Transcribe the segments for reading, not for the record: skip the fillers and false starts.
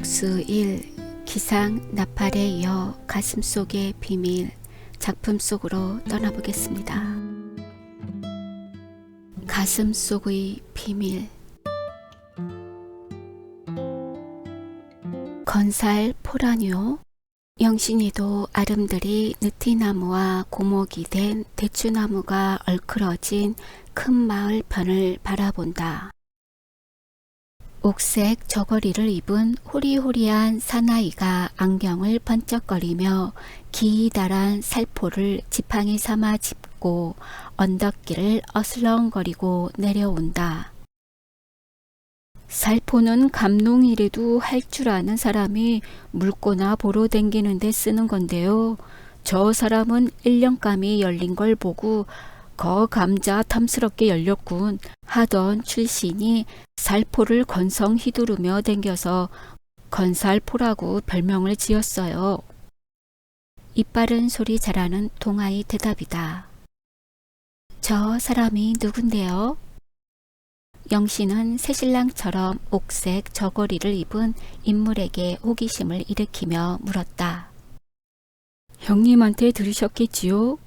옥수 1 기상 나팔에 이어 가슴속의 비밀 작품 속으로 떠나보겠습니다. 가슴속의 비밀. 건살 포라뇨. 영신이도 아름드리 느티나무와 고목이 된 대추나무가 얼크러진 큰 마을 편을 바라본다. 옥색 저고리를 입은 호리호리한 사나이가 안경을 번쩍거리며 기다란 살포를 지팡이 삼아 짚고 언덕길을 어슬렁거리고 내려온다. 살포는 감농이라도 할 줄 아는 사람이 물고나 보러 댕기는데 쓰는 건데요. 저 사람은 1년감이 열린 걸 보고 거 감자 탐스럽게 열렸군 하던 출신이 살포를 건성 휘두르며 댕겨서 건살포라고 별명을 지었어요. 이빠른 소리 잘하는 동아의 대답이다. 저 사람이 누군데요? 영신은 새신랑처럼 옥색 저고리를 입은 인물에게 호기심을 일으키며 물었다. 형님한테 들으셨겠지요?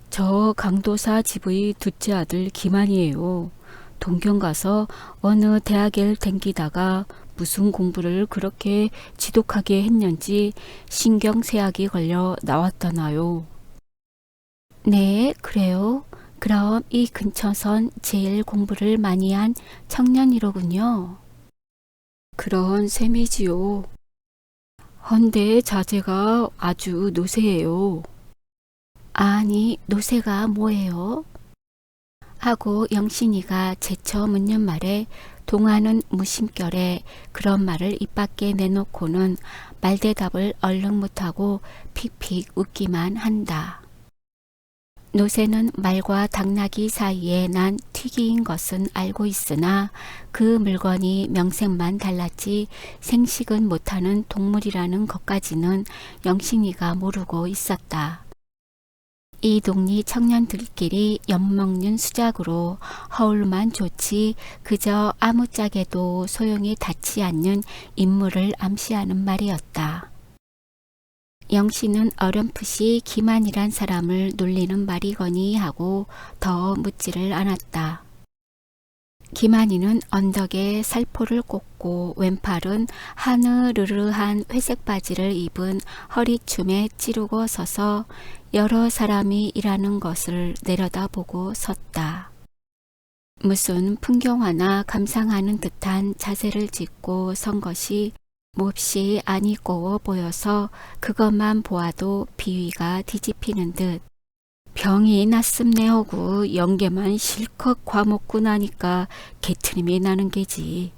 저 강도사 집의 둘째 아들 김한이에요. 동경 가서 어느 대학을 댕기다가 무슨 공부를 그렇게 지독하게 했는지 신경쇠약이 걸려 나왔다나요. 네, 그래요. 그럼 이 근처선 제일 공부를 많이 한 청년이로군요. 그런 셈이지요. 헌데 자제가 아주 노세해요. 아니, 노세가 뭐예요? 하고 영신이가 제쳐 묻는 말에 동화는 무심결에 그런 말을 입 밖에 내놓고는 말대답을 얼른 못하고 픽픽 웃기만 한다. 노새는 말과 당나귀 사이에 난 튀기인 것은 알고 있으나 그 물건이 명색만 달랐지 생식은 못하는 동물이라는 것까지는 영신이가 모르고 있었다. 이 동리 청년들끼리 엿먹는 수작으로 허울만 좋지 그저 아무짝에도 소용이 닿지 않는 인물을 암시하는 말이었다. 영신은 어렴풋이 기만이란 사람을 놀리는 말이거니 하고 더 묻지를 않았다. 기만이는 언덕에 살포를 꽂고 왼팔은 하느르르한 회색 바지를 입은 허리춤에 찌르고 서서 여러 사람이 일하는 것을 내려다보고 섰다. 무슨 풍경화나 감상하는 듯한 자세를 짓고 선 것이 몹시 아니꼬워 보여서 그것만 보아도 비위가 뒤집히는 듯 병이 났음네 하고 연계만 실컷 과먹고 나니까 개트림이 나는 게지.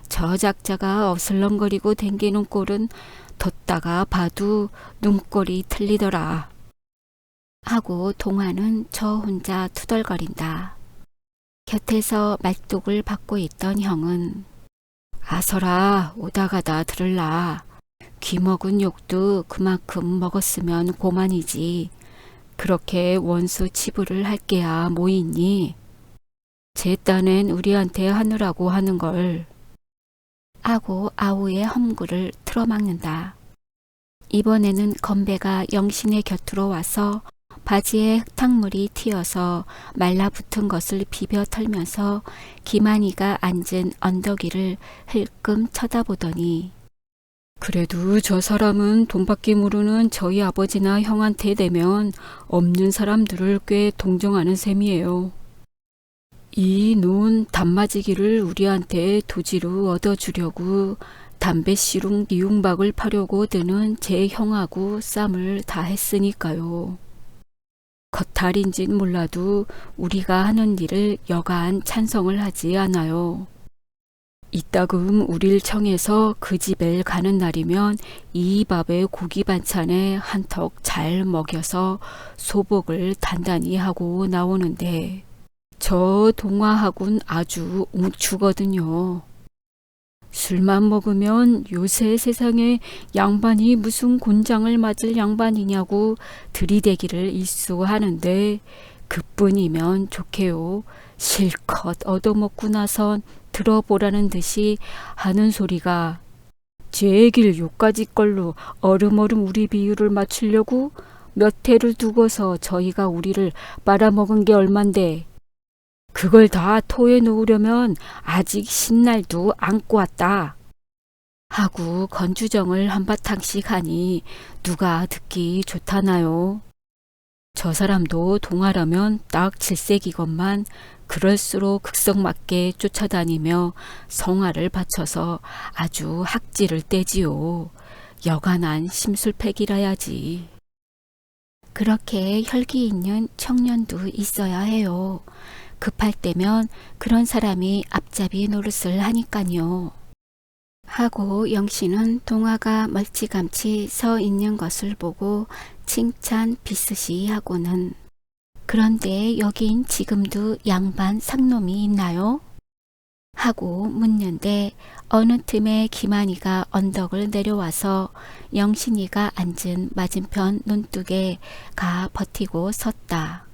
저 작자가 어슬렁거리고 댕기는 꼴은 뒀다가 봐도 눈꼴이 틀리더라. 하고 동화는 저 혼자 투덜거린다. 곁에서 말뚝을 받고 있던 형은 아서라 오다가다 들을라. 귀 먹은 욕도 그만큼 먹었으면 고만이지. 그렇게 원수 치부를 할 게야 뭐 있니? 제 딴엔 우리한테 하느라고 하는 걸. 하고 아우의 험구를 틀어막는다. 이번에는 건배가 영신의 곁으로 와서 바지에 흙탕물이 튀어서 말라붙은 것을 비벼 털면서 기만이가 앉은 언덕 위를 흘끔 쳐다보더니 그래도 저 사람은 돈밖에 모르는 저희 아버지나 형한테 대면 없는 사람들을 꽤 동정하는 셈이에요. 이 논 단마지기를 우리한테 도지로 얻어주려고 담배 씨룽 이용박을 파려고 드는 제 형하고 쌈을 다 했으니까요. 겉탈인진 몰라도 우리가 하는 일을 여간 찬성을 하지 않아요. 이따금 우릴 청해서 그 집에 가는 날이면 이 밥에 고기 반찬에 한턱 잘 먹여서 소복을 단단히 하고 나오는데 저 동화하군 아주 웅추거든요. 술만 먹으면 요새 세상에 양반이 무슨 곤장을 맞을 양반이냐고 들이대기를 일쑤하는데 그뿐이면 좋게요. 실컷 얻어먹고 나선 들어보라는 듯이 하는 소리가 제 길 요까지 걸로 얼음얼음 우리 비율을 맞추려고 몇 해를 두고서 저희가 우리를 빨아먹은 게 얼만데 그걸 다 토해 놓으려면 아직 신날도 안고 왔다. 하고 건주정을 한바탕씩 하니 누가 듣기 좋다나요. 저 사람도 동하라면 딱 질색이건만 그럴수록 극성맞게 쫓아다니며 성화를 바쳐서 아주 학지를 떼지요. 여간한 심술패기라야지. 그렇게 혈기 있는 청년도 있어야 해요. 급할 때면 그런 사람이 앞잡이 노릇을 하니까요. 하고 영신은 동화가 멀찌감치 서 있는 것을 보고 칭찬 비슷이 하고는 그런데 여긴 지금도 양반 상놈이 있나요? 하고 묻는데 어느 틈에 기만이가 언덕을 내려와서 영신이가 앉은 맞은편 논둑에 가 버티고 섰다.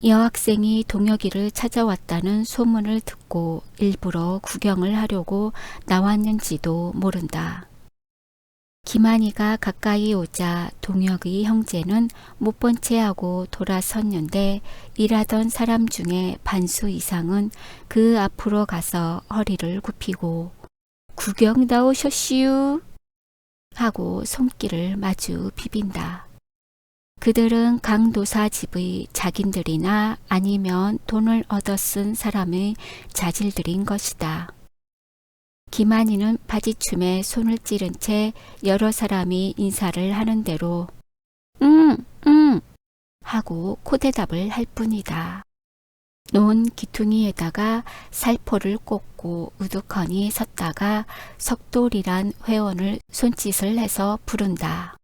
여학생이 동혁이를 찾아왔다는 소문을 듣고 일부러 구경을 하려고 나왔는지도 모른다. 기만이가 가까이 오자 동혁의 형제는 못 본 채 하고 돌아섰는데 일하던 사람 중에 반수 이상은 그 앞으로 가서 허리를 굽히고 구경 나오셨시유 하고 손길을 마주 비빈다. 그들은 강도사 집의 자긴들이나 아니면 돈을 얻어 쓴 사람의 자질들인 것이다. 기만이는 바지춤에 손을 찌른 채 여러 사람이 인사를 하는 대로 하고 코대답을 할 뿐이다. 논 기퉁이에다가 살포를 꽂고 우두커니 섰다가 석돌이란 회원을 손짓을 해서 부른다.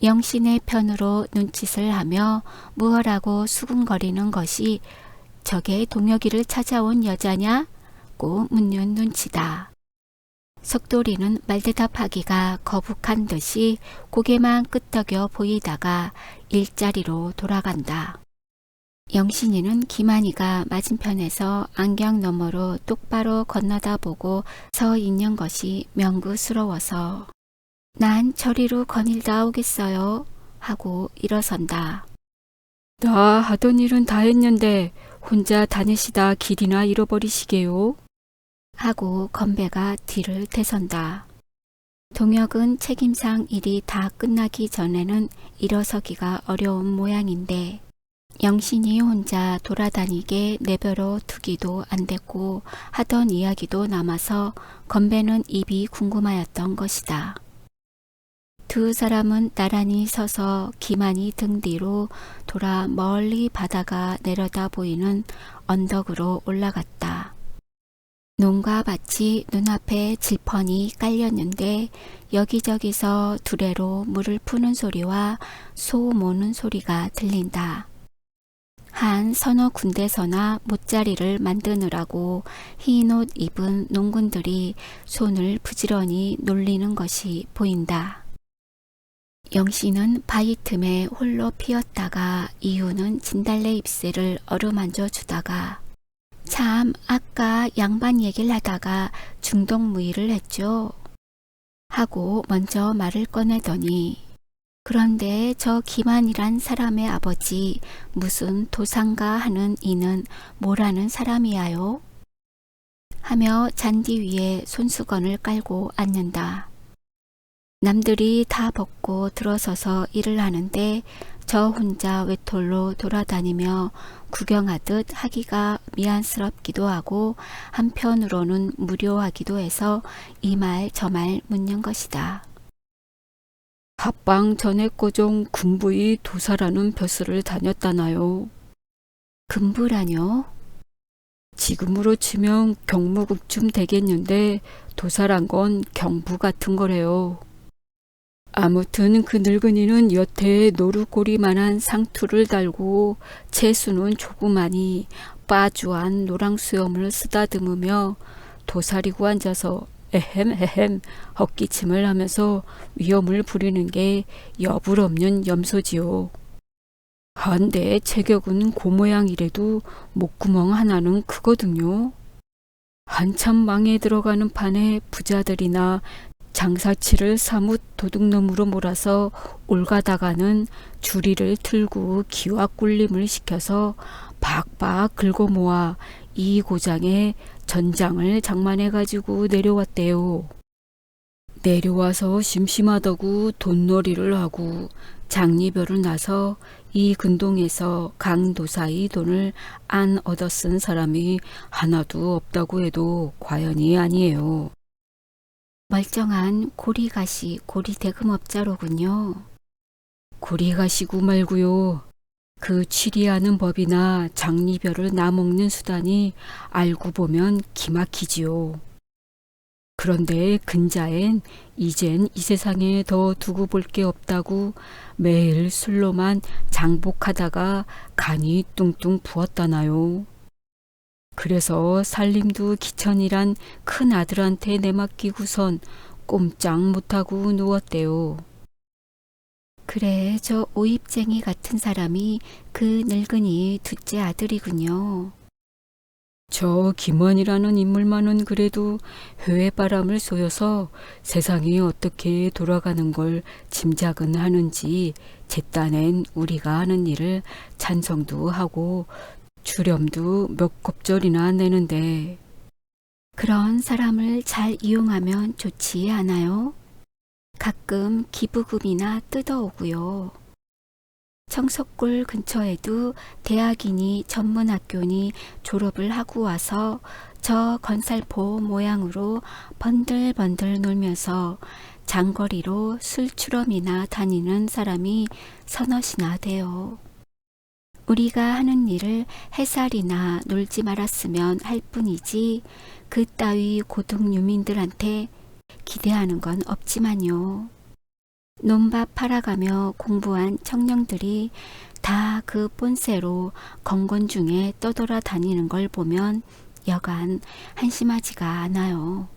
영신의 편으로 눈짓을 하며 무엇라고 수군거리는 것이 저게 동혁이를 찾아온 여자냐고 묻는 눈치다. 석돌이는 말대답하기가 거북한 듯이 고개만 끄덕여 보이다가 일자리로 돌아간다. 영신이는 기만이가 맞은편에서 안경 너머로 똑바로 건너다 보고 서 있는 것이 명구스러워서 난 저리로 거닐다 오겠어요 하고 일어선다. 나 하던 일은 다 했는데 혼자 다니시다 길이나 잃어버리시게요? 하고 건배가 뒤를 대선다. 동혁은 책임상 일이 다 끝나기 전에는 일어서기가 어려운 모양인데 영신이 혼자 돌아다니게 내버려 두기도 안 됐고 하던 이야기도 남아서 건배는 입이 궁금하였던 것이다. 두 사람은 나란히 서서 기만이 등 뒤로 돌아 멀리 바다가 내려다 보이는 언덕으로 올라갔다. 논과 밭이 눈앞에 질펀이 깔렸는데 여기저기서 두레로 물을 푸는 소리와 소 모는 소리가 들린다. 한 서너 군데서나 못자리를 만드느라고 흰 옷 입은 농군들이 손을 부지런히 놀리는 것이 보인다. 영신은 바위 틈에 홀로 피었다가 이유는 진달래 잎새를 어루만져 주다가 참 아까 양반 얘기를 하다가 중동무의를 했죠. 하고 먼저 말을 꺼내더니 그런데 저 기만이란 사람의 아버지 무슨 도상가 하는 이는 뭐라는 사람이야요? 하며 잔디 위에 손수건을 깔고 앉는다. 남들이 다 벗고 들어서서 일을 하는데 저 혼자 외톨로 돌아다니며 구경하듯 하기가 미안스럽기도 하고 한편으로는 무료하기도 해서 이 말 저 말 묻는 것이다. 합방 전에 꼬종 군부의 도사라는 벼슬을 다녔다나요? 군부라뇨? 지금으로 치면 경무국쯤 되겠는데 도사란 건 경부 같은 거래요. 아무튼 그 늙은이는 여태에 노루꼬리만한 상투를 달고 채수는 조그마니 빠주한 노랑 수염을 쓰다듬으며 도사리고 앉아서 에헴 헛기침을 하면서 위험을 부리는 게 여불 없는 염소지요. 한데 체격은 그 모양이래도 목구멍 하나는 크거든요. 한참 망에 들어가는 판에 부자들이나 장사치를 사뭇 도둑놈으로 몰아서 올가다가는 주리를 틀고 기와 꿀림을 시켜서 박박 긁어 모아 이 고장에 전장을 장만해 가지고 내려왔대요. 내려와서 심심하다고 돈놀이를 하고 장리별을 나서 이 근동에서 강도사의 돈을 안 얻어 쓴 사람이 하나도 없다고 해도 과연이 아니에요. 멀쩡한 고리가시 고리대금업자로군요. 고리가시고 말고요. 그 취리하는 법이나 장리별을 나먹는 수단이 알고 보면 기막히지요. 그런데 근자엔 이젠 이 세상에 더 두고 볼 게 없다고 매일 술로만 장복하다가 간이 뚱뚱 부었다나요. 그래서 살림도 기천이란 큰 아들한테 내맡기고선 꼼짝 못하고 누웠대요. 그래, 저 오입쟁이 같은 사람이 그 늙은이 둘째 아들이군요. 저 김원이라는 인물만은 그래도 회바람을 쏘여서 세상이 어떻게 돌아가는 걸 짐작은 하는지 제 딴엔 우리가 하는 일을 찬성도 하고 주렴도 몇 곱절이나 내는데 그런 사람을 잘 이용하면 좋지 않아요? 가끔 기부금이나 뜯어오고요. 청석골 근처에도 대학이니 전문학교니 졸업을 하고 와서 저 건살포 모양으로 번들번들 놀면서 장거리로 술추럼이나 다니는 사람이 서너시나 돼요. 우리가 하는 일을 해살이나 놀지 말았으면 할 뿐이지 그따위 고등 유민들한테 기대하는 건 없지만요. 논밭 팔아가며 공부한 청년들이 다 그 본세로 건건 중에 떠돌아 다니는 걸 보면 여간 한심하지가 않아요.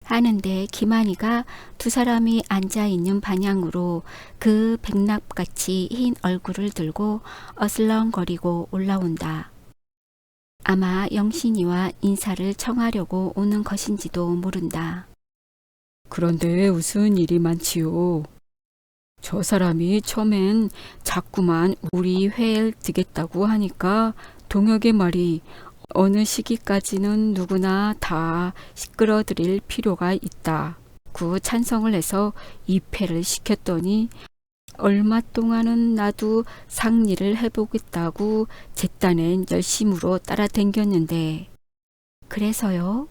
하는데 기만이가 두 사람이 앉아있는 방향으로 그 백납같이 흰 얼굴을 들고 어슬렁거리고 올라온다. 아마 영신이와 인사를 청하려고 오는 것인지도 모른다. 그런데 무슨 일이 많지요. 저 사람이 처음엔 자꾸만 우리 회를 드겠다고 하니까 동혁의 말이 어느 시기까지는 누구나 다 시끌어드릴 필요가 있다고 찬성을 해서 입회를 시켰더니 얼마 동안은 나도 상리를 해보겠다고 제 딴엔 열심으로 따라댕겼는데 그래서요?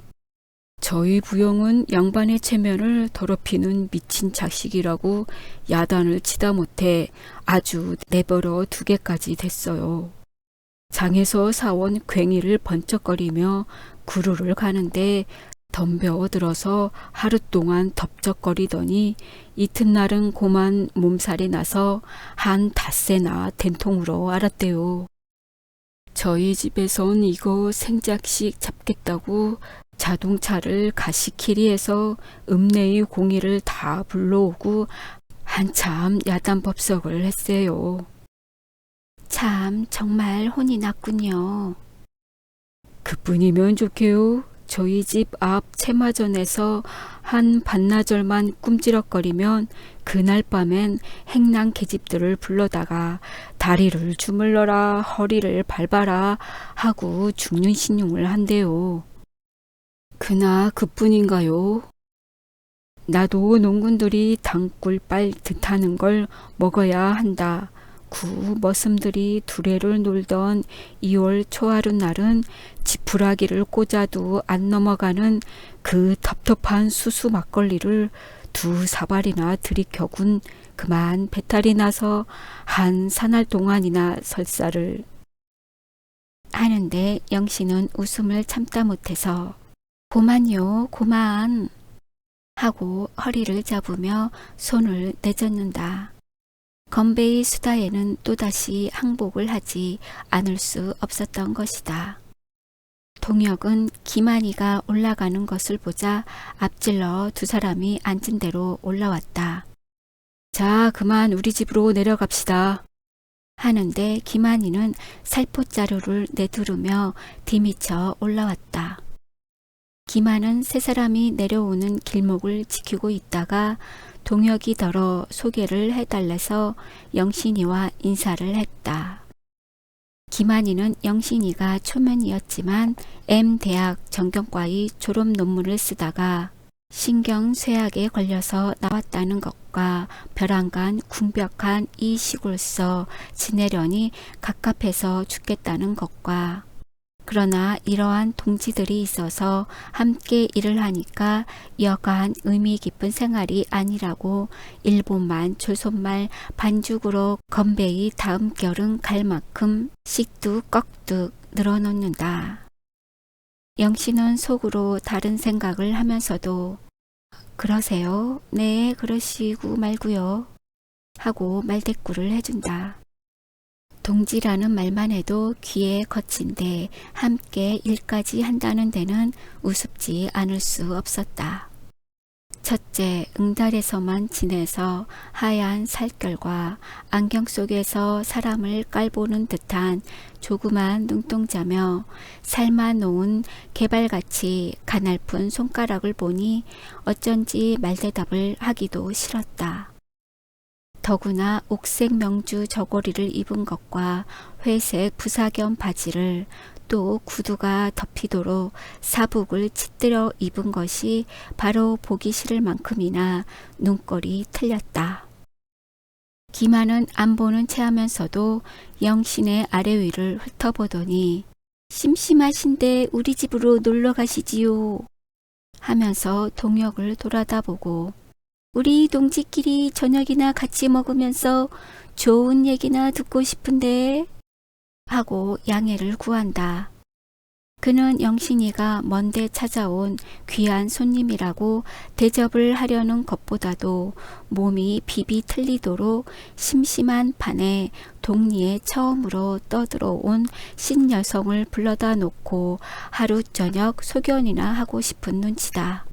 저희 부영은 양반의 체면을 더럽히는 미친 자식이라고 야단을 치다 못해 아주 내버려 두게까지 됐어요. 장에서 사온 괭이를 번쩍거리며 구루를 가는데 덤벼들어서 하루 동안 덥적거리더니 이튿날은 고만 몸살이 나서 한 닷새나 된통으로 앓았대요. 저희 집에선 이거 생작식 잡겠다고 자동차를 가시키리해서 읍내의 공의를 다 불러오고 한참 야단법석을 했어요. 참 정말 혼이 났군요. 그뿐이면 좋게요. 저희 집 앞 채마전에서 한 반나절만 꿈지럭거리면 그날 밤엔 행랑 계집들을 불러다가 다리를 주물러라 허리를 밟아라 하고 죽는 신용을 한대요. 그나 그뿐인가요? 나도 농군들이 당꿀 빨 듯하는 걸 먹어야 한다. 구 머슴들이 두레를 놀던 2월 초하룻날은 지푸라기를 꽂아도 안 넘어가는 그 텁텁한 수수 막걸리를 두 사발이나 들이켜군 그만 배탈이 나서 한 사날 동안이나 설사를 하는데 영신은 웃음을 참다 못해서 고만요 고만 하고 허리를 잡으며 손을 내젓는다. 건배의 수다에는 또다시 항복을 하지 않을 수 없었던 것이다. 동혁은 기만이가 올라가는 것을 보자 앞질러 두 사람이 앉은 대로 올라왔다. 자, 그만 우리 집으로 내려갑시다. 하는데 기만이는 살포자루를 내두르며 뒤미쳐 올라왔다. 기만은 세 사람이 내려오는 길목을 지키고 있다가 동혁이 덜어 소개를 해달래서 영신이와 인사를 했다. 기만이는 영신이가 초면이었지만 M대학 정경과의 졸업 논문을 쓰다가 신경쇠약에 걸려서 나왔다는 것과 벼랑간 궁벽한 이 시골서 지내려니 갑갑해서 죽겠다는 것과 그러나 이러한 동지들이 있어서 함께 일을 하니까 여간 의미 깊은 생활이 아니라고 일본말 조선말 반죽으로 건배의 다음 결은 갈 만큼 씩뚝 늘어놓는다. 영신은 속으로 다른 생각을 하면서도 그러세요? 네, 그러시고 말고요. 하고 말대꾸를 해준다. 동지라는 말만 해도 귀에 거친데 함께 일까지 한다는 데는 우습지 않을 수 없었다. 첫째, 응달에서만 지내서 하얀 살결과 안경 속에서 사람을 깔보는 듯한 조그만 눈동자며 삶아 놓은 개발같이 가냘픈 손가락을 보니 어쩐지 말대답을 하기도 싫었다. 더구나 옥색 명주 저고리를 입은 것과 회색 부사견 바지를 또 구두가 덮이도록 사복을 짙들여 입은 것이 바로 보기 싫을 만큼이나 눈꼴이 틀렸다. 기만은 안 보는 채 하면서도 영신의 아래 위를 훑어보더니 심심하신데 우리 집으로 놀러 가시지요 하면서 동혁을 돌아다보고 우리 동지끼리 저녁이나 같이 먹으면서 좋은 얘기나 듣고 싶은데 하고 양해를 구한다. 그는 영신이가 먼데 찾아온 귀한 손님이라고 대접을 하려는 것보다도 몸이 비비 틀리도록 심심한 판에 동리에 처음으로 떠들어온 신여성을 불러다 놓고 하루 저녁 소견이나 하고 싶은 눈치다.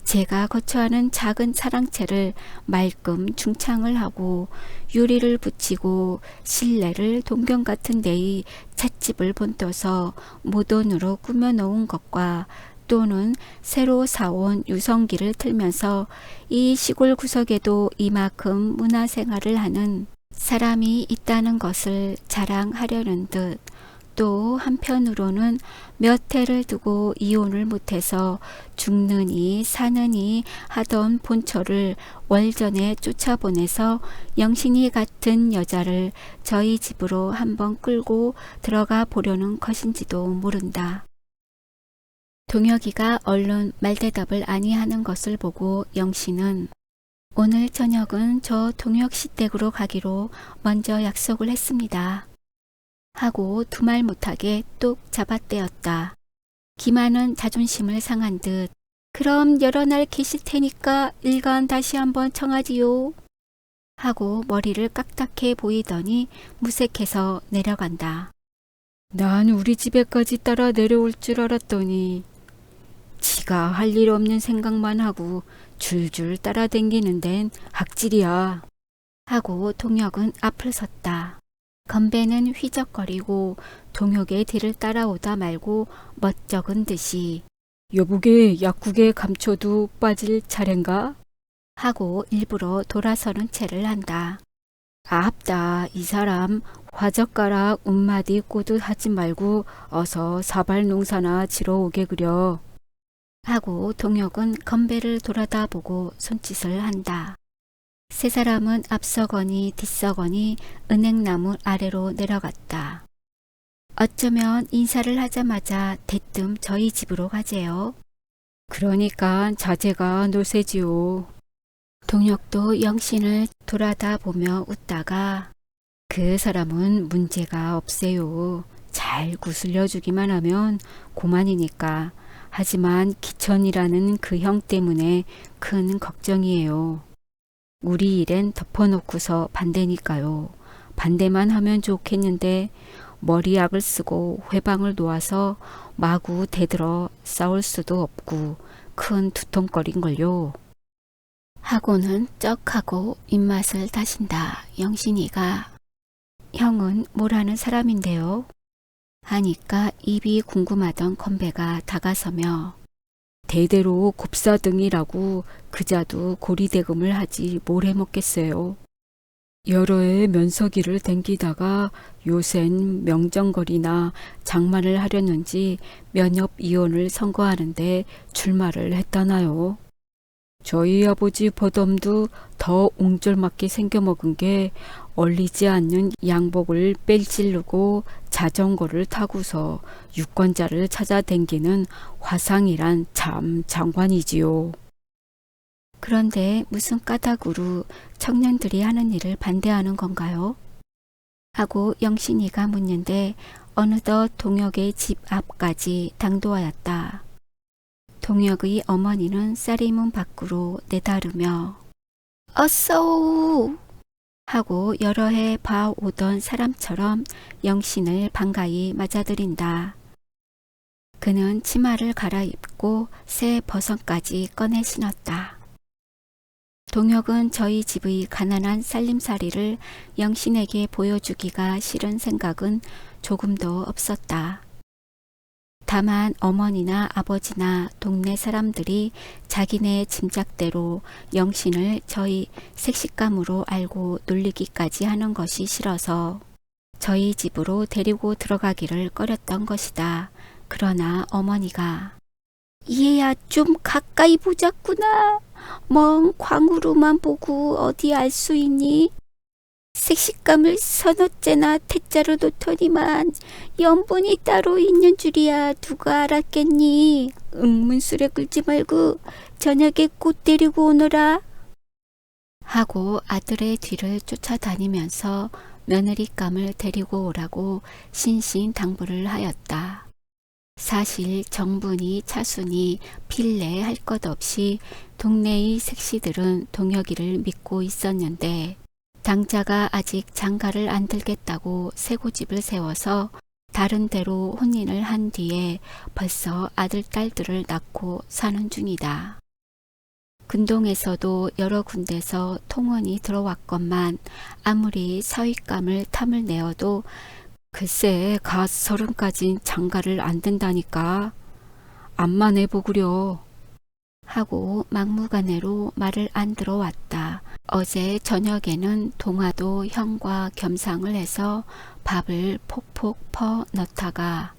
제가 거처하는 작은 차량채를 말끔 중창을 하고 유리를 붙이고 실내를 동경 같은 데의 찻집을 본떠서 모던으로 꾸며놓은 것과 또는 새로 사온 유성기를 틀면서 이 시골 구석에도 이만큼 문화생활을 하는 사람이 있다는 것을 자랑하려는 듯 또 한편으로는 몇 해를 두고 이혼을 못해서 죽느니 사느니 하던 본처를 월전에 쫓아보내서 영신이 같은 여자를 저희 집으로 한번 끌고 들어가 보려는 것인지도 모른다. 동혁이가 얼른 말대답을 아니하는 것을 보고 영신은 오늘 저녁은 저 동혁 씨 댁으로 가기로 먼저 약속을 했습니다. 하고 두말 못하게 뚝 잡아떼었다. 기만은 자존심을 상한 듯 그럼 여러 날 계실 테니까 일간 다시 한번 청하지요. 하고 머리를 깍딱해 보이더니 무색해서 내려간다. 난 우리 집에까지 따라 내려올 줄 알았더니 지가 할 일 없는 생각만 하고 줄줄 따라댕기는 데는 학질이야. 하고 동혁은 앞을 섰다. 건배는 휘적거리고 동혁의 뒤를 따라오다 말고 멋쩍은 듯이 여보게 약국에 감춰도 빠질 차례인가? 하고 일부러 돌아서는 채를 한다. 아합다 이 사람 화젓가락 운마디 꼬듯 하지 말고 어서 사발 농사나 지러 오게 그려. 하고 동혁은 건배를 돌아다 보고 손짓을 한다. 세 사람은 앞서거니 뒤서거니 은행나무 아래로 내려갔다. 어쩌면 인사를 하자마자 대뜸 저희 집으로 가재요. 그러니까 자제가 노세지요. 동혁도 영신을 돌아다 보며 웃다가 그 사람은 문제가 없어요. 잘 구슬려 주기만 하면 고만이니까. 하지만 기천이라는 그 형 때문에 큰 걱정이에요. 우리 일엔 덮어놓고서 반대니까요. 반대만 하면 좋겠는데 머리약을 쓰고 회방을 놓아서 마구 대들어 싸울 수도 없고 큰 두통거린걸요. 하고는 쩍하고 입맛을 다신다. 영신이가 형은 뭐라는 사람인데요? 하니까 입이 궁금하던 건배가 다가서며 대대로 곱사등이라고 그자도 고리대금을 하지 뭘 해먹겠어요. 여러 해 면서기를 댕기다가 요샌 명정거리나 장만을 하려는지 면협 이혼을 선고하는데 출마를 했다나요. 저희 아버지 버덤도 더 옹졸맞게 생겨먹은 게 얼리지 않는 양복을 뺄질르고 자전거를 타고서 유권자를 찾아 댕기는 화상이란 참 장관이지요. 그런데 무슨 까닭으로 청년들이 하는 일을 반대하는 건가요? 하고 영신이가 묻는데 어느덧 동혁의 집 앞까지 당도하였다. 동혁의 어머니는 쌀이문 밖으로 내다르며 어서오 하고 여러 해 봐오던 사람처럼 영신을 반가이 맞아들인다. 그는 치마를 갈아입고 새 버선까지 꺼내 신었다. 동혁은 저희 집의 가난한 살림살이를 영신에게 보여주기가 싫은 생각은 조금도 없었다. 다만 어머니나 아버지나 동네 사람들이 자기네 짐작대로 영신을 저희 색식감으로 알고 놀리기까지 하는 것이 싫어서 저희 집으로 데리고 들어가기를 꺼렸던 것이다. 그러나 어머니가 얘야 좀 가까이 보자꾸나. 멍 광으로만 보고 어디 알 수 있니? 색식감을 서너째나 태자로 놓더니만 염분이 따로 있는 줄이야 누가 알았겠니? 문술에 끌지 말고 저녁에 꼭 데리고 오너라. 하고 아들의 뒤를 쫓아다니면서 며느리감을 데리고 오라고 신신당부를 하였다. 사실 정분이 차순이 필래 할 것 없이 동네의 색시들은 동혁이를 믿고 있었는데 당자가 아직 장가를 안 들겠다고 새 고집을 세워서 다른 데로 혼인을 한 뒤에 벌써 아들 딸들을 낳고 사는 중이다. 근동에서도 여러 군데서 통원이 들어왔건만 아무리 사윗감을 탐을 내어도 글쎄 갓 30까진 장가를 안 된다니까. 암만 해보구려. 하고 막무가내로 말을 안 들어왔다. 어제 저녁에는 동화도 형과 겸상을 해서 밥을 폭폭 퍼 넣다가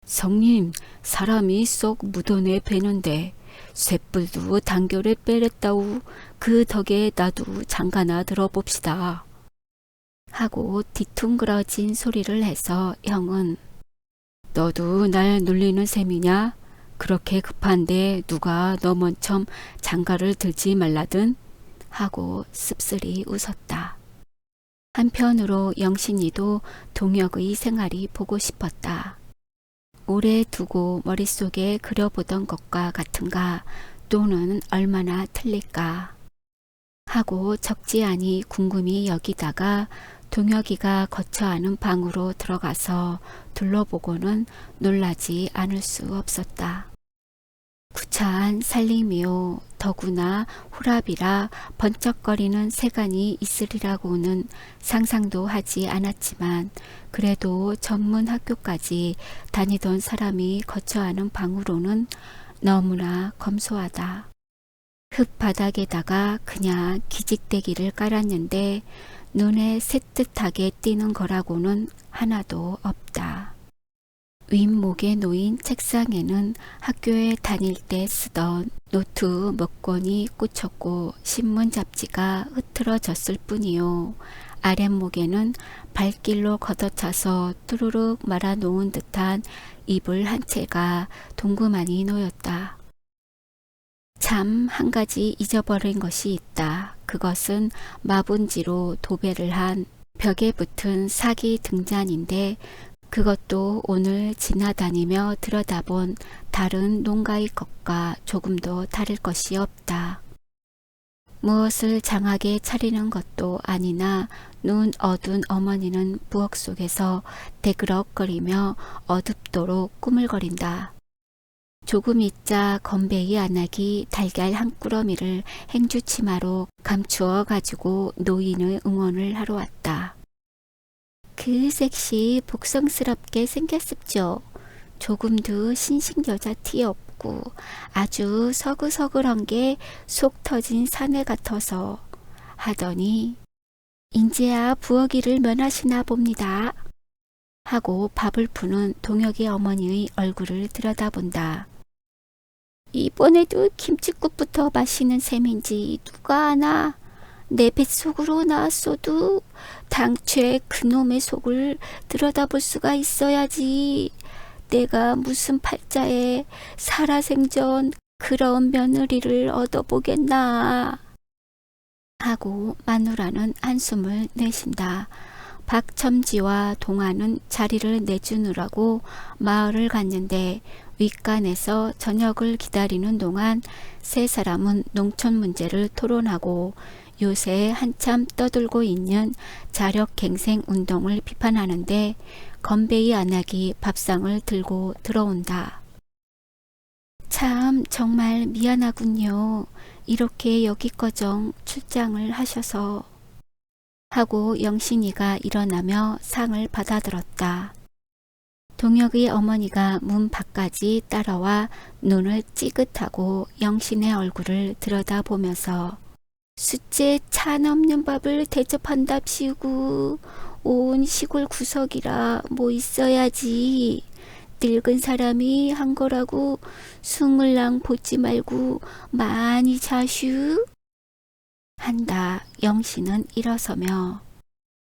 성님 사람이 쏙 묻어내 베는데 쇳불도 단결에 빼랬다우. 그 덕에 나도 장가나 들어봅시다. 하고 뒤퉁그러진 소리를 해서 형은 너도 날 놀리는 셈이냐? 그렇게 급한데 누가 너 먼저 장가를 들지 말라든? 하고 씁쓸히 웃었다. 한편으로 영신이도 동혁의 생활이 보고 싶었다. 오래 두고 머릿속에 그려보던 것과 같은가 또는 얼마나 틀릴까 하고 적지 않이 궁금히 여기다가 동혁이가 거처하는 방으로 들어가서 둘러보고는 놀라지 않을 수 없었다. 구차한 살림이요. 더구나 호랍이라 번쩍거리는 세간이 있으리라고는 상상도 하지 않았지만 그래도 전문 학교까지 다니던 사람이 거처하는 방으로는 너무나 검소하다. 흙바닥에다가 그냥 기직대기를 깔았는데 눈에 새뜻하게 띄는 거라고는 하나도 없다. 윗목에 놓인 책상에는 학교에 다닐 때 쓰던 노트 몇 권이 꽂혔고 신문 잡지가 흐트러졌을 뿐이요. 아랫목에는 발길로 걷어차서 뚜루룩 말아놓은 듯한 이불 한 채가 동그만히 놓였다. 참 한 가지 잊어버린 것이 있다. 그것은 마분지로 도배를 한 벽에 붙은 사기 등잔인데 그것도 오늘 지나다니며 들여다본 다른 농가의 것과 조금도 다를 것이 없다. 무엇을 장하게 차리는 것도 아니나 눈 어둔 어머니는 부엌 속에서 대그럭거리며 어둡도록 꾸물거린다. 조금 있자 건배의 안악이 달걀 한 꾸러미를 행주치마로 감추어 가지고 노인의 응원을 하러 왔다. 그 섹시 복성스럽게 생겼습죠. 조금도 신식 여자 티 없고 아주 서글서글한 게 속 터진 사내 같아서 하더니 인제야 부엌일을 면하시나 봅니다. 하고 밥을 푸는 동혁의 어머니의 얼굴을 들여다본다. 이번에도 김칫국부터 마시는 셈인지 누가 아나. 내 뱃속으로 나왔어도 당최 그놈의 속을 들여다볼 수가 있어야지. 내가 무슨 팔자에 살아생전 그런 며느리를 얻어보겠나. 하고 마누라는 한숨을 내쉰다. 박첨지와 동화는 자리를 내주느라고 마을을 갔는데 윗간에서 저녁을 기다리는 동안 세 사람은 농촌 문제를 토론하고 요새 한참 떠들고 있는 자력갱생 운동을 비판하는데 건배이 안악이 밥상을 들고 들어온다. 참 정말 미안하군요. 이렇게 여기꺼정 출장을 하셔서. 하고 영신이가 일어나며 상을 받아들었다. 동혁의 어머니가 문 밖까지 따라와 눈을 찌긋하고 영신의 얼굴을 들여다보면서 숫째 차 넘는 밥을 대접한답시고 온 시골 구석이라 뭐 있어야지. 늙은 사람이 한 거라고 숭을랑 보지 말고 많이 자슈. 한다. 영신은 일어서며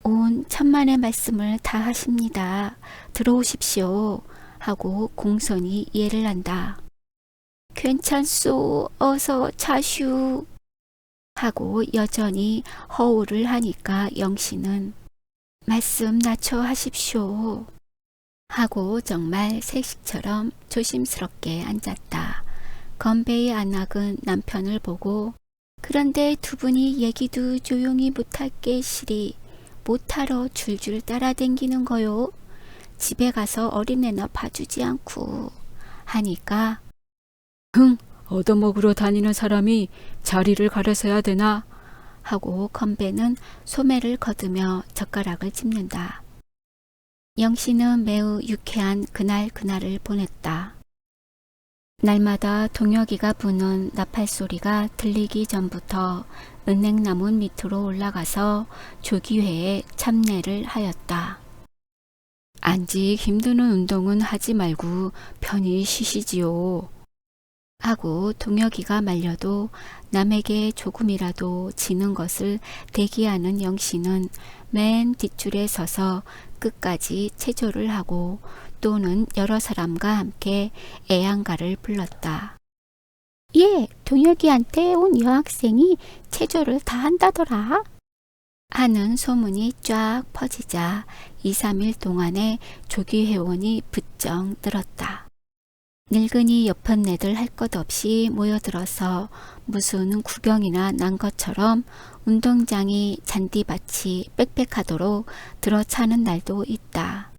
온 천만의 말씀을 다 하십니다. 들어오십시오. 하고 공손히 예를 한다. 괜찮소. 어서 자슈. 하고 여전히 허울을 하니까 영신은 말씀 낮춰 하십시오. 하고 정말 색식처럼 조심스럽게 앉았다. 건배의 안악은 남편을 보고 그런데 두 분이 얘기도 조용히 못할 게 시리 못하러 줄줄 따라댕기는 거요. 집에 가서 어린애나 봐주지 않고. 하니까 얻어먹으러 다니는 사람이 자리를 가려서야 되나? 하고 건배는 소매를 거두며 젓가락을 짚는다. 영신은 매우 유쾌한 그날을 보냈다. 날마다 동혁이가 부는 나팔 소리가 들리기 전부터 은행나무 밑으로 올라가서 조기회에 참례를 하였다. 안직 힘드는 운동은 하지 말고 편히 쉬시지요. 하고 동혁이가 말려도 남에게 조금이라도 지는 것을 대기하는 영신은 맨 뒷줄에 서서 끝까지 체조를 하고 또는 여러 사람과 함께 애양가를 불렀다. 예, 동혁이한테 온 여학생이 체조를 다 한다더라. 하는 소문이 쫙 퍼지자 2, 3일 동안에 조기 회원이 부쩍 늘었다. 늙은이 옆언네들 할 것 없이 모여들어서 무슨 구경이나 난 것처럼 운동장이 잔디밭이 빽빽하도록 들어차는 날도 있다.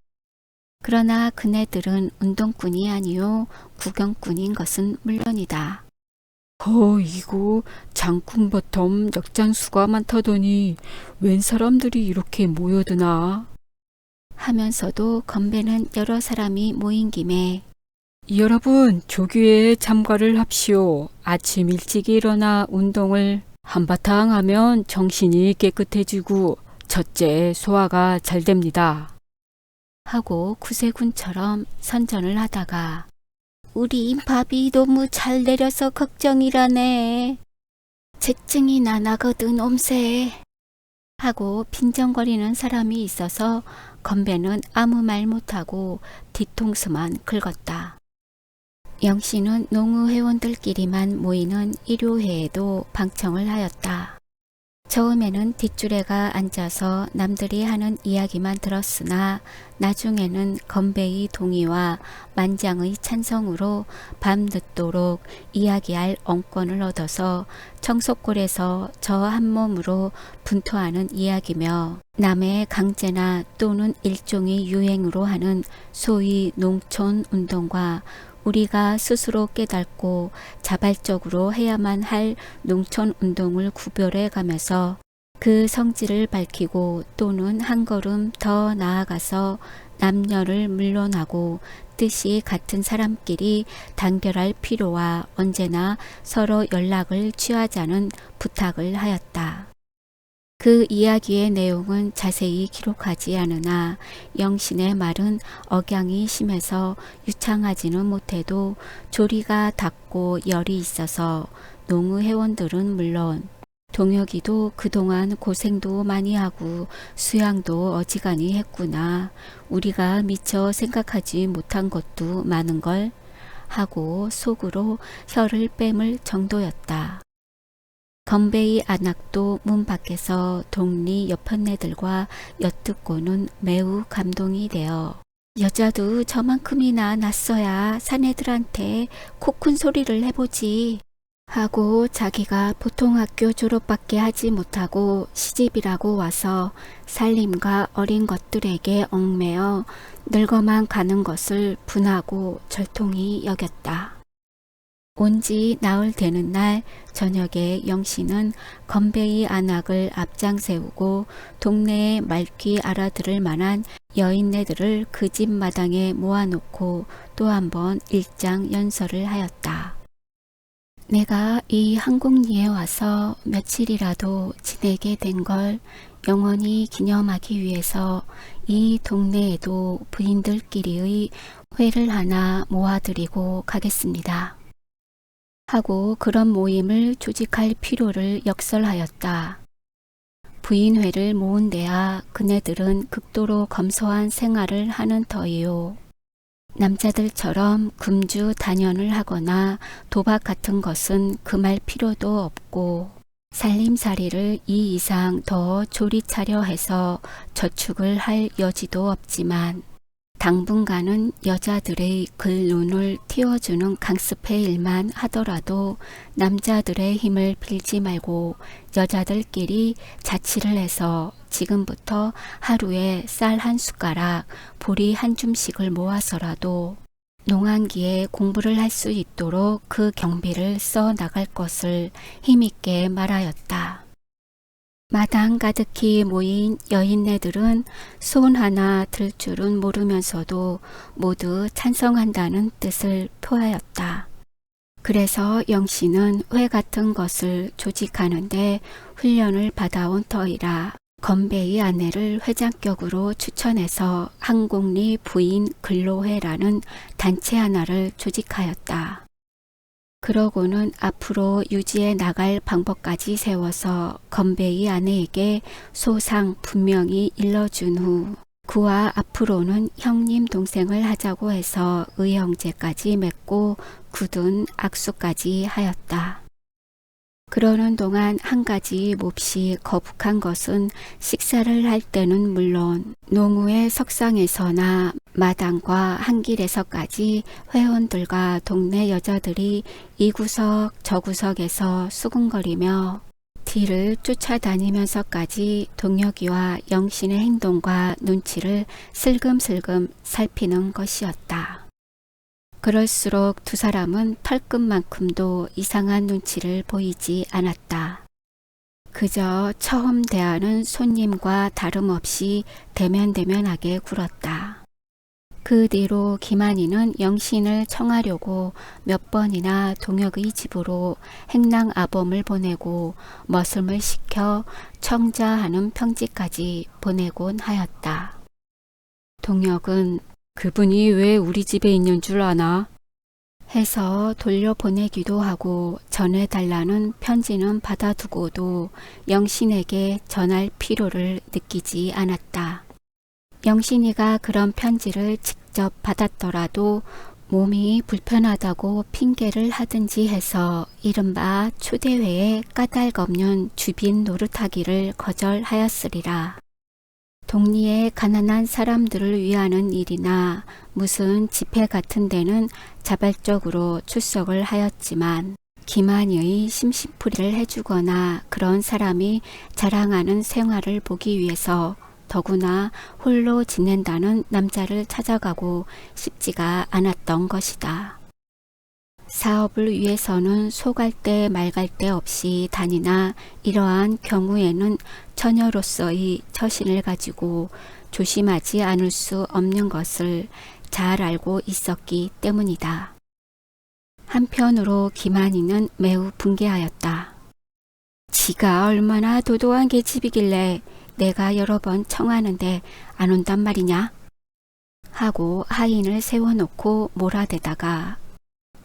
그러나 그네들은 운동꾼이 아니요 구경꾼인 것은 물론이다. 이거 장군버텀 역장수가 많다더니 웬 사람들이 이렇게 모여드나? 하면서도 건배는 여러 사람이 모인 김에 여러분 조기회에 참가를 합시오. 아침 일찍 일어나 운동을 한바탕 하면 정신이 깨끗해지고 첫째 소화가 잘 됩니다. 하고 구세군처럼 선전을 하다가 우리 밥이 너무 잘 내려서 걱정이라네. 재증이 나거든 옴새. 하고 빈정거리는 사람이 있어서 건배는 아무 말 못하고 뒤통수만 긁었다. 영신은 농우회원들끼리만 모이는 일요회에도 방청을 하였다. 처음에는 뒷줄에가 앉아서 남들이 하는 이야기만 들었으나 나중에는 건배의 동의와 만장의 찬성으로 밤늦도록 이야기할 언권을 얻어서 청석골에서 저 한 몸으로 분투하는 이야기며 남의 강제나 또는 일종의 유행으로 하는 소위 농촌 운동과 우리가 스스로 깨닫고 자발적으로 해야만 할 농촌 운동을 구별해 가면서 그 성질을 밝히고 또는 한 걸음 더 나아가서 남녀를 물론하고 뜻이 같은 사람끼리 단결할 필요와 언제나 서로 연락을 취하자는 부탁을 하였다. 그 이야기의 내용은 자세히 기록하지 않으나 영신의 말은 억양이 심해서 유창하지는 못해도 조리가 닿고 열이 있어서 농우회원들은 물론 동혁이도 그동안 고생도 많이 하고 수양도 어지간히 했구나. 우리가 미처 생각하지 못한 것도 많은 걸 하고 속으로 혀를 뺨을 정도였다. 건배의 안악도 문 밖에서 동리 여편네들과 엿듣고는 매우 감동이 되어 여자도 저만큼이나 났어야 사내들한테 코 큰 소리를 해보지 하고 자기가 보통 학교 졸업밖에 하지 못하고 시집이라고 와서 살림과 어린 것들에게 얽매여 늙어만 가는 것을 분하고 절통히 여겼다. 온지 나흘 되는 날 저녁에 영신은 건배의 안악을 앞장 세우고 동네에 말귀 알아들을 만한 여인네들을 그 집 마당에 모아놓고 또 한 번 일장 연설을 하였다. 내가 이 한국리에 와서 며칠이라도 지내게 된 걸 영원히 기념하기 위해서 이 동네에도 부인들끼리의 회를 하나 모아드리고 가겠습니다. 하고 그런 모임을 조직할 필요를 역설하였다. 부인회를 모은 데야 그네들은 극도로 검소한 생활을 하는 터이요. 남자들처럼 금주 단연을 하거나 도박 같은 것은 금할 필요도 없고 살림살이를 이 이상 더 조리차려 해서 저축을 할 여지도 없지만 당분간은 여자들의 글눈을 틔워주는 강습의 일만 하더라도 남자들의 힘을 빌지 말고 여자들끼리 자치를 해서 지금부터 하루에 쌀 한 숟가락, 보리 한 줌씩을 모아서라도 농한기에 공부를 할 수 있도록 그 경비를 써 나갈 것을 힘있게 말하였다. 마당 가득히 모인 여인네들은 손 하나 들 줄은 모르면서도 모두 찬성한다는 뜻을 표하였다. 그래서 영신은 회 같은 것을 조직하는데 훈련을 받아온 터이라 건배의 아내를 회장격으로 추천해서 한곡리 부인 근로회라는 단체 하나를 조직하였다. 그러고는 앞으로 유지해 나갈 방법까지 세워서 건배의 아내에게 소상 분명히 일러준 후 그와 앞으로는 형님 동생을 하자고 해서 의형제까지 맺고 굳은 악수까지 하였다. 그러는 동안 한 가지 몹시 거북한 것은 식사를 할 때는 물론 농우의 석상에서나 마당과 한길에서까지 회원들과 동네 여자들이 이 구석 저 구석에서 수군거리며 뒤를 쫓아다니면서까지 동혁이와 영신의 행동과 눈치를 슬금슬금 살피는 것이었다. 그럴수록 두 사람은 털끝만큼도 이상한 눈치를 보이지 않았다. 그저 처음 대하는 손님과 다름없이 대면대면하게 굴었다. 그 뒤로 김한이는 영신을 청하려고 몇 번이나 동혁의 집으로 행랑아범을 보내고 머슴을 시켜 청자하는 평지까지 보내곤 하였다. 동혁은 그분이 왜 우리 집에 있는 줄 아나? 해서 돌려보내기도 하고 전해달라는 편지는 받아두고도 영신에게 전할 필요를 느끼지 않았다. 영신이가 그런 편지를 직접 받았더라도 몸이 불편하다고 핑계를 하든지 해서 이른바 초대회에 까닭없는 주빈 노릇하기를 거절하였으리라. 동리의 가난한 사람들을 위하는 일이나 무슨 집회 같은 데는 자발적으로 출석을 하였지만 김한이의 심심풀이를 해주거나 그런 사람이 자랑하는 생활을 보기 위해서 더구나 홀로 지낸다는 남자를 찾아가고 싶지가 않았던 것이다. 사업을 위해서는 소갈 데 말갈 데 없이 다니나 이러한 경우에는 처녀로서의 처신을 가지고 조심하지 않을 수 없는 것을 잘 알고 있었기 때문이다. 한편으로 김한이는 매우 분개하였다. 지가 얼마나 도도한 계집이길래 내가 여러 번 청하는데 안 온단 말이냐? 하고 하인을 세워놓고 몰아대다가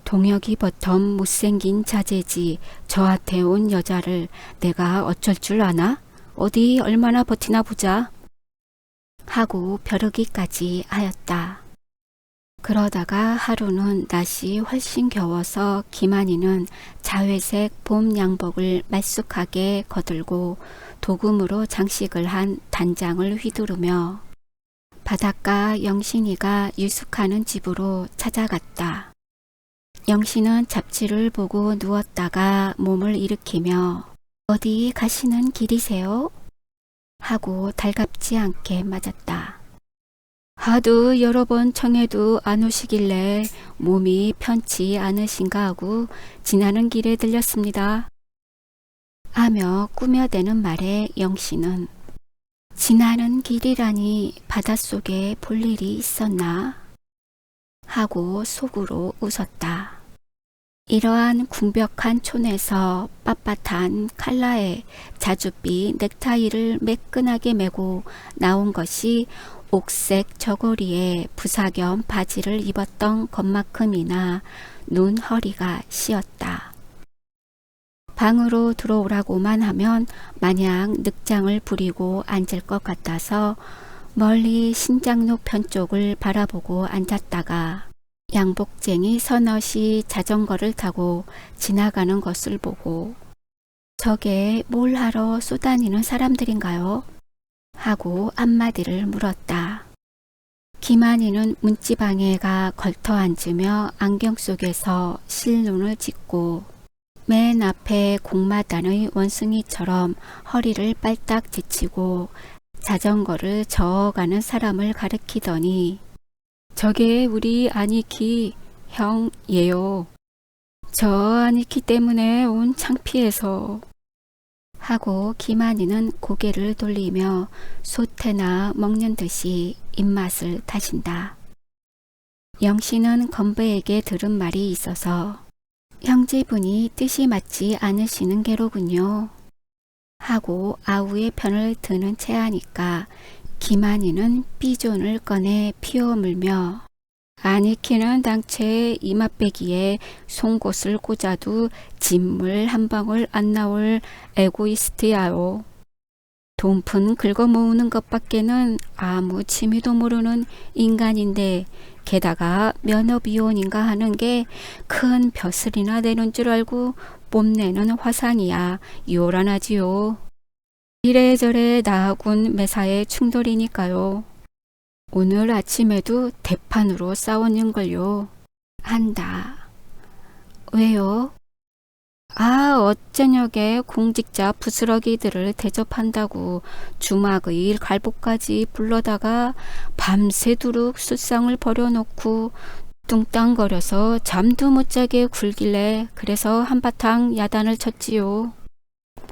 동혁이 버텀 못생긴 자제지 저한테 온 여자를 내가 어쩔 줄 아나? 어디 얼마나 버티나 보자. 하고 벼르기까지 하였다. 그러다가 하루는 날씨 훨씬 겨워서 김한이는 자회색 봄 양복을 말쑥하게 거들고 도금으로 장식을 한 단장을 휘두르며 바닷가 영신이가 유숙하는 집으로 찾아갔다. 영신은 잡지를 보고 누웠다가 몸을 일으키며 어디 가시는 길이세요? 하고 달갑지 않게 맞았다. 하도 여러 번 청해도 안 오시길래 몸이 편치 않으신가 하고 지나는 길에 들렸습니다. 하며 꾸며대는 말에 영신은 지나는 길이라니 바닷속에 볼 일이 있었나? 하고 속으로 웃었다. 이러한 궁벽한 촌에서 빳빳한 칼라에 자줏빛 넥타이를 매끈하게 메고 나온 것이 옥색 저고리에 부사겸 바지를 입었던 것만큼이나 눈 허리가 시었다. 방으로 들어오라고만 하면 마냥 늑장을 부리고 앉을 것 같아서 멀리 신장로 편 쪽을 바라보고 앉았다가 양복쟁이 서넛이 자전거를 타고 지나가는 것을 보고 저게 뭘 하러 쏘다니는 사람들인가요? 하고 한마디를 물었다. 김한이는 문지방에가 걸터 앉으며 안경 속에서 실눈을 짓고 맨 앞에 공마단의 원숭이처럼 허리를 빨딱 제치고 자전거를 저어가는 사람을 가리키더니 저게 우리 아니키 형예요. 저 아니키 때문에 온 창피해서. 하고 김한이는 고개를 돌리며 소태나 먹는 듯이 입맛을 다신다. 영신은 건배에게 들은 말이 있어서 형제분이 뜻이 맞지 않으시는 게로군요. 하고 아우의 편을 드는 체하니까 김한이는 삐존을 꺼내 피워 물며 아니키는 당최 이맛배기에 송곳을 꽂아도 진물 한 방울 안 나올 에고이스트야요. 돈푼 긁어 모으는 것밖에는 아무 취미도 모르는 인간인데 게다가 면허비혼인가 하는 게 큰 벼슬이나 내는 줄 알고 뽐내는 화상이야 요란하지요. 이래저래 나하군 매사에 충돌이니까요. 오늘 아침에도 대판으로 싸웠는걸요. 한다. 왜요? 어저녁에 공직자 부스러기들을 대접한다고 주막의 갈복까지 불러다가 밤새도록 술상을 벌여놓고 뚱땅거려서 잠도 못 자게 굴길래 그래서 한바탕 야단을 쳤지요.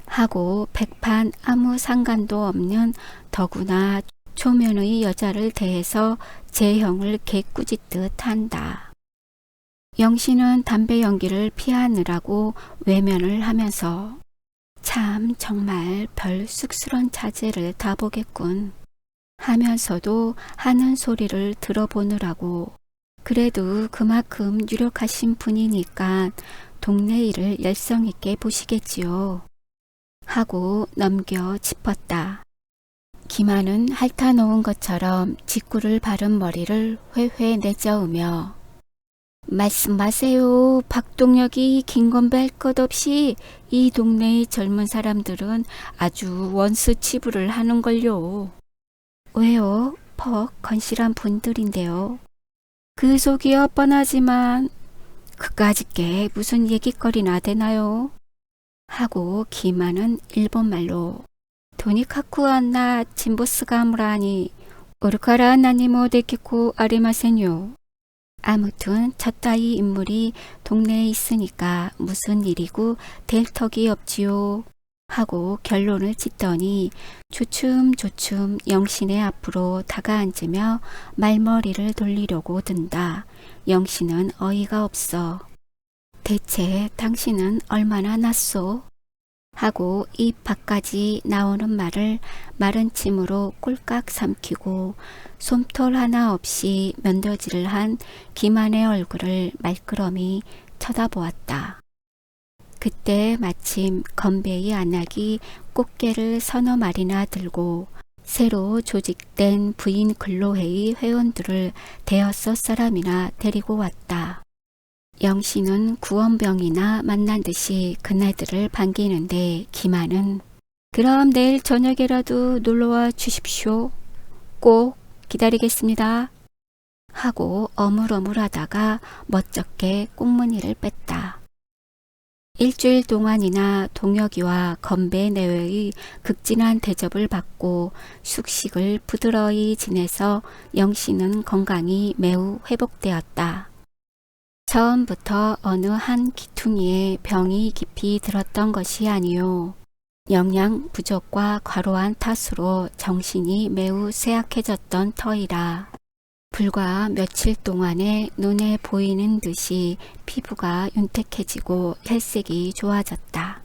하고 백판 아무 상관도 없는 더구나 초면의 여자를 대해서 재형을 개꾸짖듯 한다. 영신은 담배 연기를 피하느라고 외면을 하면서 참 정말 별 쑥스런 자제를 다 보겠군 하면서도 하는 소리를 들어보느라고 그래도 그만큼 유력하신 분이니까 동네 일을 열성있게 보시겠지요. 하고 넘겨 짚었다. 김한은 핥아놓은 것처럼 직구를 바른 머리를 회회 내저으며 말씀하세요. 박동혁이 김건배 할 것 없이 이 동네의 젊은 사람들은 아주 원수 치부를 하는걸요. 왜요? 퍽 건실한 분들인데요. 그 속이야 뻔하지만 그까짓 게 무슨 얘기거리나 되나요? 하고 김한은 일본말로 도니카쿠안나 진보스가 무라니 오르카라 나니모 데키코 아리마센요. 아무튼 저따위 인물이 동네에 있으니까 무슨 일이고 될 턱이 없지요. 하고 결론을 짓더니 조춤조춤 영신의 앞으로 다가앉으며 말머리를 돌리려고 든다. 영신은 어이가 없어. 대체 당신은 얼마나 낫소? 하고 입 밖까지 나오는 말을 마른 침으로 꼴깍 삼키고 솜털 하나 없이 면도질을 한 기만의 얼굴을 말끄러미 쳐다보았다. 그때 마침 건배의 안락이 꽃게를 서너 마리나 들고 새로 조직된 부인 근로회의 회원들을 대여섯 사람이나 데리고 왔다. 영신은 구원병이나 만난 듯이 그네들을 반기는데 기만은 그럼 내일 저녁에라도 놀러와 주십시오. 꼭 기다리겠습니다. 하고 어물어물하다가 멋쩍게 꽁무니를 뺐다. 일주일 동안이나 동혁이와 건배 내외의 극진한 대접을 받고 숙식을 부드러이 지내서 영신은 건강이 매우 회복되었다. 처음부터 어느 한 기퉁이에 병이 깊이 들었던 것이 아니요. 영양 부족과 과로한 탓으로 정신이 매우 쇠약해졌던 터이라. 불과 며칠 동안에 눈에 보이는 듯이 피부가 윤택해지고 혈색이 좋아졌다.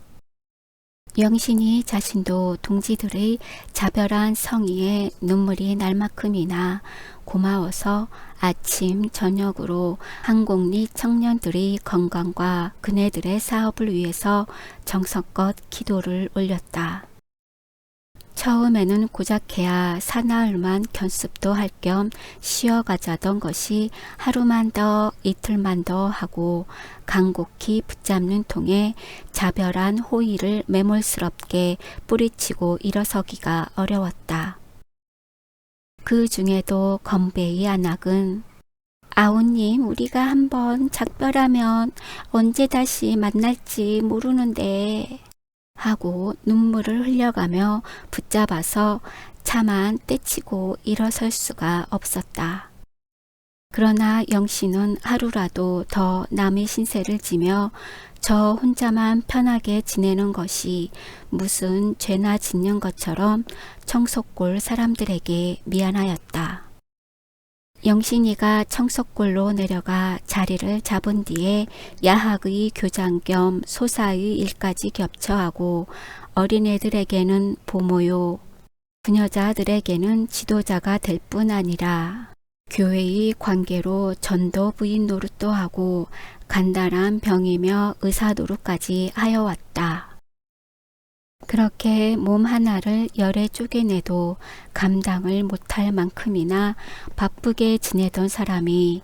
영신이 자신도 동지들의 자별한 성의에 눈물이 날 만큼이나 고마워서 아침 저녁으로 한곡리 청년들의 건강과 그네들의 사업을 위해서 정성껏 기도를 올렸다. 처음에는 고작해야 사나흘만 견습도 할 겸 쉬어가자던 것이 하루만 더 이틀만 더 하고 간곡히 붙잡는 통에 자별한 호의를 매몰스럽게 뿌리치고 일어서기가 어려웠다. 그 중에도 건배의 안악은 아우님 우리가 한번 작별하면 언제 다시 만날지 모르는데 하고 눈물을 흘려가며 붙잡아서 차만 떼치고 일어설 수가 없었다. 그러나 영신은 하루라도 더 남의 신세를 지며 저 혼자만 편하게 지내는 것이 무슨 죄나 짓는 것처럼 청석골 사람들에게 미안하였다. 영신이가 청석골로 내려가 자리를 잡은 뒤에 야학의 교장 겸 소사의 일까지 겹쳐하고 어린애들에게는 보모요, 부녀자들에게는 지도자가 될 뿐 아니라 교회의 관계로 전도 부인 노릇도 하고 간단한 병이며 의사 노릇까지 하여왔다. 그렇게 몸 하나를 열에 쪼개내도 감당을 못할 만큼이나 바쁘게 지내던 사람이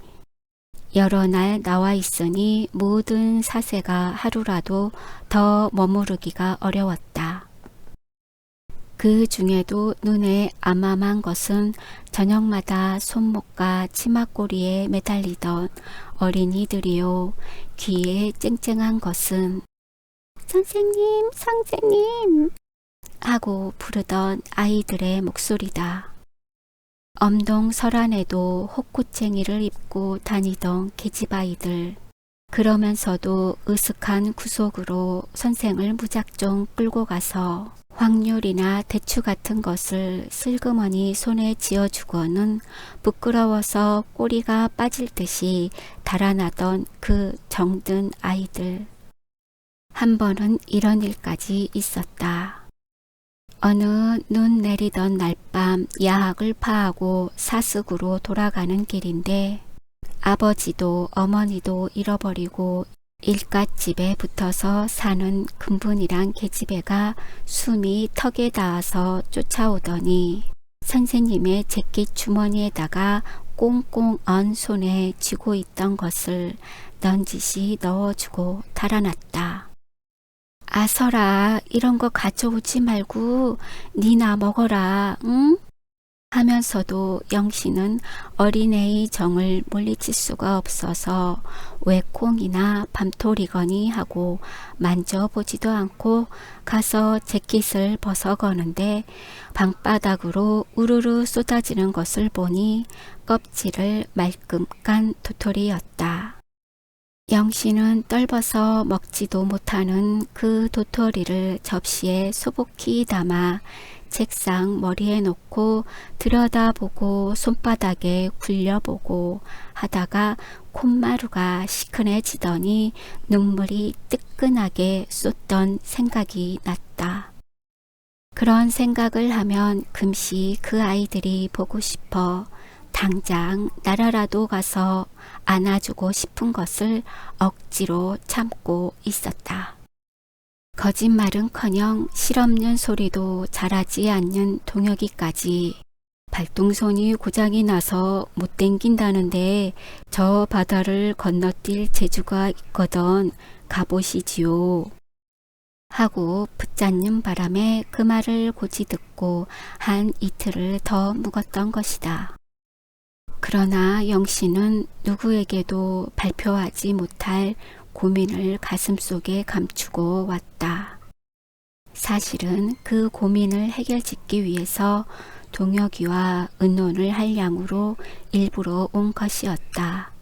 여러 날 나와 있으니 모든 사세가 하루라도 더 머무르기가 어려웠다. 그 중에도 눈에 암암한 것은 저녁마다 손목과 치마꼬리에 매달리던 어린이들이요. 귀에 쨍쨍한 것은 선생님, 선생님 하고 부르던 아이들의 목소리다. 엄동설안에도 호꽃쟁이를 입고 다니던 계집아이들. 그러면서도 으슥한 구속으로 선생을 무작정 끌고 가서 확률이나 대추 같은 것을 슬그머니 손에 쥐어주고는 부끄러워서 꼬리가 빠질 듯이 달아나던 그 정든 아이들. 한 번은 이런 일까지 있었다. 어느 눈 내리던 날밤 야학을 파하고 사숙으로 돌아가는 길인데 아버지도 어머니도 잃어버리고 일갓집에 붙어서 사는 근분이란 계집애가 숨이 턱에 닿아서 쫓아오더니 선생님의 재킷 주머니에다가 꽁꽁 언 손에 쥐고 있던 것을 넌지시 넣어주고 달아났다. 아서라 이런 거 가져오지 말고 니나 먹어라 응? 하면서도 영신은 어린애의 정을 물리칠 수가 없어서 왜 콩이나 밤토리거니 하고 만져보지도 않고 가서 재킷을 벗어거는데 방바닥으로 우르르 쏟아지는 것을 보니 껍질을 말끔 깐 도토리였다. 영신은 떨버서 먹지도 못하는 그 도토리를 접시에 소복히 담아 책상 머리에 놓고 들여다보고 손바닥에 굴려보고 하다가 콧마루가 시큰해지더니 눈물이 뜨끈하게 쏟던 생각이 났다. 그런 생각을 하면 금시 그 아이들이 보고 싶어 당장 나라라도 가서 안아주고 싶은 것을 억지로 참고 있었다. 거짓말은커녕 실없는 소리도 잘하지 않는 동혁이까지 발동손이 고장이 나서 못 댕긴다는데 저 바다를 건너뛸 재주가 있거든 가보시지요. 하고 붙잡는 바람에 그 말을 고지 듣고 한 이틀을 더 묵었던 것이다. 그러나 영신은 누구에게도 발표하지 못할 고민을 가슴속에 감추고 왔다. 사실은 그 고민을 해결짓기 위해서 동혁이와 의논을 할 양으로 일부러 온 것이었다.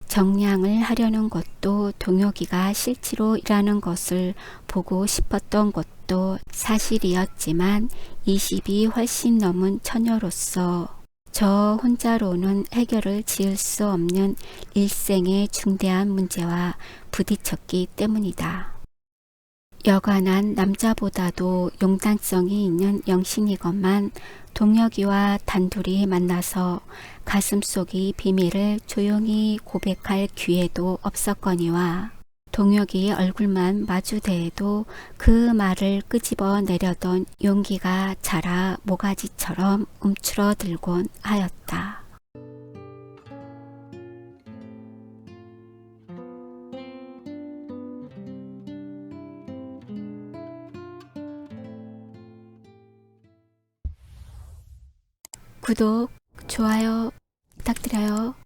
정량을 하려는 것도 동혁이가 실제로 일하는 것을 보고 싶었던 것도 사실이었지만 20이 훨씬 넘은 처녀로서 저 혼자로는 해결을 지을 수 없는 일생의 중대한 문제와 부딪혔기 때문이다. 여간한 남자보다도 용단성이 있는 영신이건만 동혁이와 단둘이 만나서 가슴속의 비밀을 조용히 고백할 기회도 없었거니와 동혁이 얼굴만 마주대해도 그 말을 끄집어 내려던 용기가 자라 모가지처럼 움츠러들곤 하였다. 구독, 좋아요 부탁드려요.